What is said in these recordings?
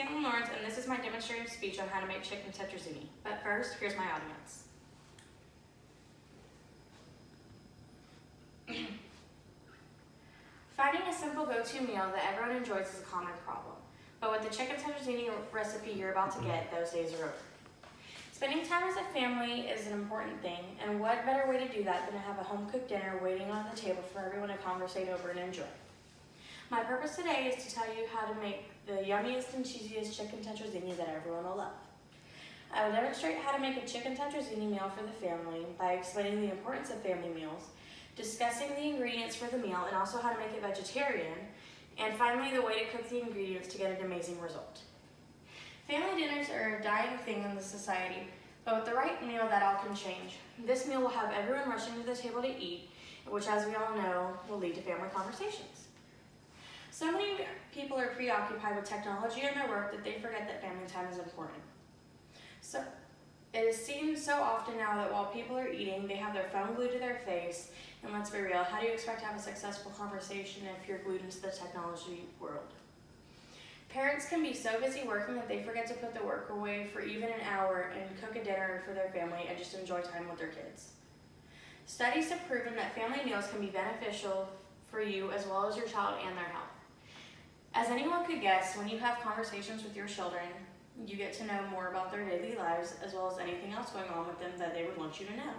Caitlin Lawrence, and this is my demonstrative speech on how to make chicken tetrazzini. But first, here's my audience. Finding a simple go-to meal that everyone enjoys is a common problem. But with the chicken tetrazzini recipe you're about to get, those days are over. Spending time as a family is an important thing, and what better way to do that than to have a home-cooked dinner waiting on the table for everyone to conversate over and enjoy. My purpose today is to tell you how to make the yummiest and cheesiest chicken tetrazzini that everyone will love. I will demonstrate how to make a chicken tetrazzini meal for the family by explaining the importance of family meals, discussing the ingredients for the meal and also how to make it vegetarian, and finally the way to cook the ingredients to get an amazing result. Family dinners are a dying thing in the society, but with the right meal that all can change. This meal will have everyone rushing to the table to eat, which as we all know will lead to family conversations. So many people are preoccupied with technology and their work that they forget that family time is important. So it is seen so often now that while people are eating, they have their phone glued to their face, and let's be real, how do you expect to have a successful conversation if you're glued into the technology world? Parents can be so busy working that they forget to put the work away for even an hour and cook a dinner for their family and just enjoy time with their kids. Studies have proven that family meals can be beneficial for you as well as your child and their health. As anyone could guess, when you have conversations with your children, you get to know more about their daily lives as well as anything else going on with them that they would want you to know.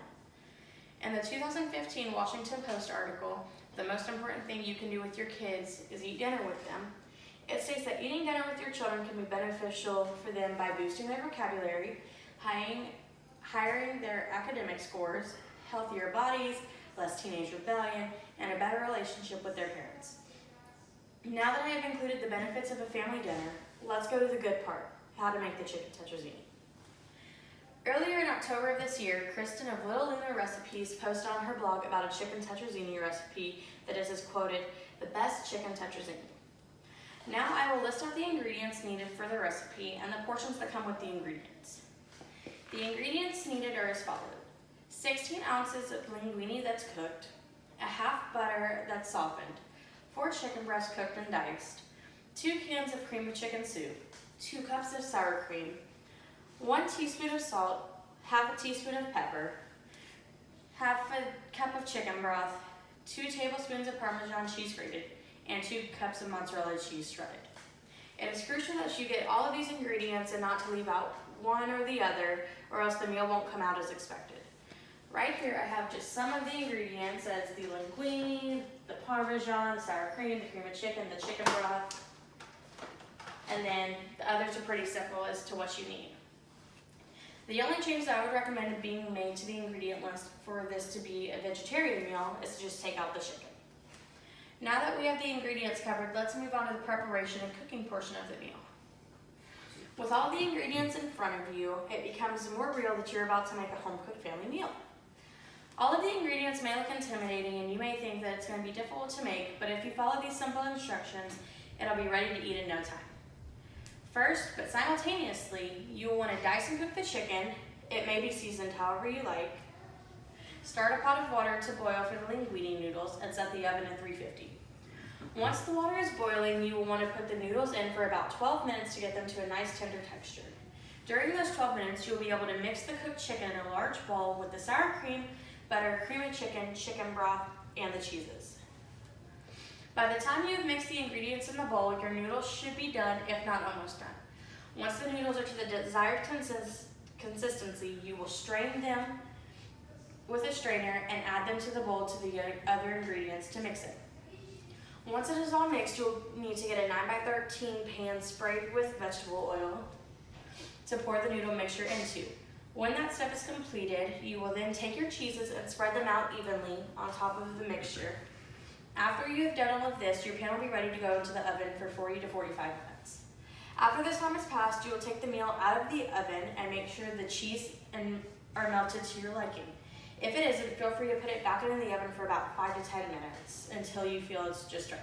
In the 2015 Washington Post article, "The most important thing you can do with your kids is eat dinner with them," it states that eating dinner with your children can be beneficial for them by boosting their vocabulary, higher their academic scores, healthier bodies, less teenage rebellion, and a better relationship with their parents. Now that I have included the benefits of a family dinner, let's go to the good part, how to make the chicken tetrazzini. Earlier in October of this year, Kristen of Little Luna Recipes posted on her blog about a chicken tetrazzini recipe that is, as quoted, "the best chicken tetrazzini." Now I will list out the ingredients needed for the recipe and the portions that come with the ingredients. The ingredients needed are as follows: 16 ounces of linguine that's cooked, a half butter that's softened, 4 chicken breasts cooked and diced, 2 cans of cream of chicken soup, 2 cups of sour cream, 1 teaspoon of salt, half a teaspoon of pepper, half a cup of chicken broth, 2 tablespoons of Parmesan cheese grated, and 2 cups of mozzarella cheese shredded. It is crucial that you get all of these ingredients and not to leave out one or the other, or else the meal won't come out as expected. Right here I have just some of the ingredients as the linguine, the Parmesan, the sour cream, the cream of chicken, the chicken broth, and then the others are pretty simple as to what you need. The only change that I would recommend being made to the ingredient list for this to be a vegetarian meal is to just take out the chicken. Now that we have the ingredients covered, let's move on to the preparation and cooking portion of the meal. With all the ingredients in front of you, it becomes more real that you're about to make a home-cooked family meal. All of the ingredients may look intimidating and you may think that it's going to be difficult to make, but if you follow these simple instructions, it'll be ready to eat in no time. First, but simultaneously, you will want to dice and cook the chicken. It may be seasoned however you like. Start a pot of water to boil for the linguine noodles and set the oven at 350. Once the water is boiling, you will want to put the noodles in for about 12 minutes to get them to a nice tender texture. During those 12 minutes, you'll be able to mix the cooked chicken in a large bowl with the sour cream, butter, cream of chicken, chicken broth, and the cheeses. By the time you have mixed the ingredients in the bowl, your noodles should be done, if not almost done. Once the noodles are to the desired consistency, you will strain them with a strainer and add them to the bowl to the other ingredients to mix it. Once it is all mixed, you'll need to get a 9x13 pan sprayed with vegetable oil to pour the noodle mixture into. When that step is completed, you will then take your cheeses and spread them out evenly on top of the mixture. After you have done all of this, your pan will be ready to go into the oven for 40 to 45 minutes. After this time has passed, you will take the meal out of the oven and make sure the cheese are melted to your liking. If it isn't, feel free to put it back in the oven for about 5 to 10 minutes until you feel it's just right.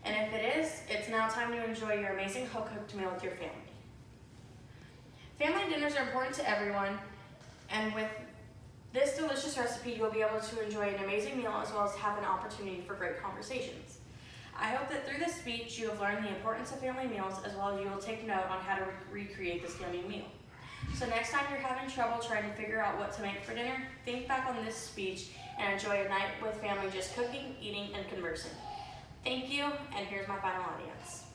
And if it is, it's now time to enjoy your amazing home-cooked meal with your family. Family dinners are important to everyone, and with this delicious recipe, you will be able to enjoy an amazing meal as well as have an opportunity for great conversations. I hope that through this speech you have learned the importance of family meals, as well as you will take note on how to recreate this yummy meal. So next time you're having trouble trying to figure out what to make for dinner, think back on this speech and enjoy a night with family just cooking, eating, and conversing. Thank you, and here's my final audience.